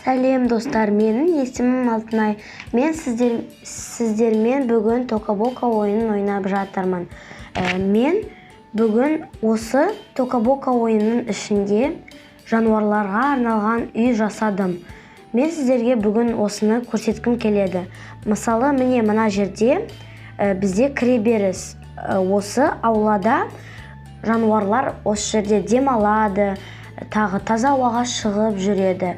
Сәлем достар, менің есімім Алтынай. Мен сіздермен бүгін Тока-бока ойынын ойнап жатырмын. Мен бүгін осы Тока-бока ойынының ішінде жануарларға арналған үй жасадым. Мен сіздерге бүгін осыны көрсеткім келеді. Мысалы, міне мына жерде бізде кіреберіс. Осы аулада жануарлар осы жерде демалады, тағы таза ауаға шығып жүреді.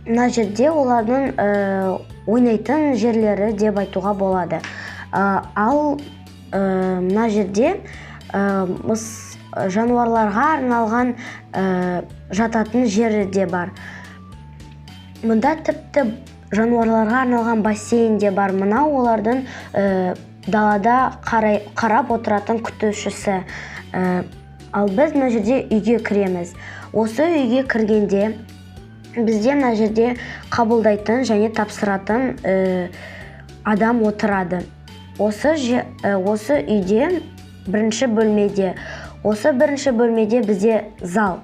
Мына жерде олардың ойнайтын жерлері деп айтуға болады. Ал мына жерде жануарларға арналған жататын жері де бар. Мұнда тіпті жануарларға арналған бассейн де бар. Мына олардың далада қарап отыратын күтушісі. Ал біз мына жерде үйге кіреміз. Осы үйге кіргенде бізде мына жерде қабылдайтын және тапсыратын адам отырады. Осы үйде бірінші бөлмеде. Осы бірінші бөлмеде бізде зал.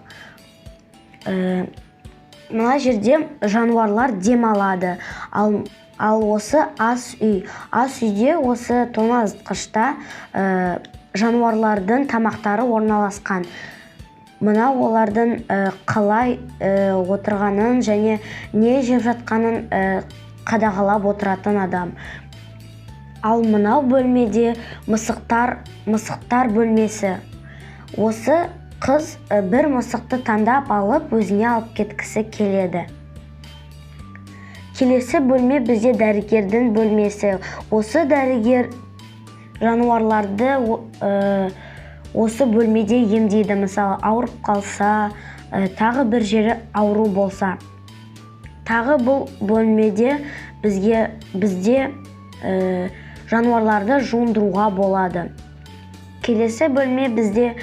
Мына жерде жануарлар демалады. Ал осы ас үй. Ас үйде осы тоңазытқышта жануарлардың тамақтары орналасқан. Мына олардың қалай отырғанын және не жеп жатқанын қадағалап отыратын адам. Ал мынау бөлмеде мысықтар бөлмесі. Осы қыз бір мысықты таңдап алып өзіне алып кеткісі келеді. Келесі бөлме бізде дәрігердің бөлмесі. Осы дәрігер жануарларды осы бөлмеде емдейді. Мысалы, ауырып қалса, тағы бір жері ауру болса. Тағы бұл бөлмеде бізде жануарларды жуындыруға болады. Келесі бөлме бізде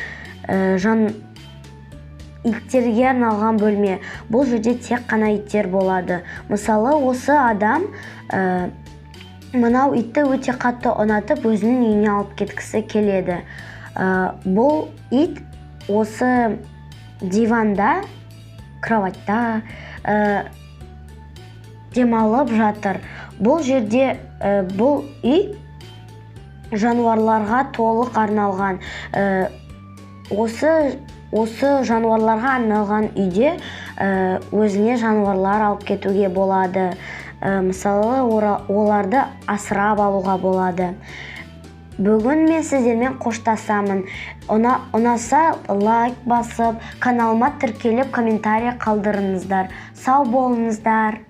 иттерге арналған бөлме. Бұл жерде тек қана иттер болады. Мысалы, осы адам мынау итті өте қатты ұнатып, өзінің үйіне алып кеткісі келеді. Бұл ит осы диванда, кроватьта демалып жатыр. Бұл жерде бұл үй жануарларға толық арналған. Осы жануарларға арналған үйде өзіне жануарлар алып кетуге болады. Мысалы, оларды асырап алуға болады. Бүгін мен сіздермен қоштасамын. Ұнаса лайк басып, каналыма тіркеліп, комментарий қалдырыңыздар. Сау болыңыздар.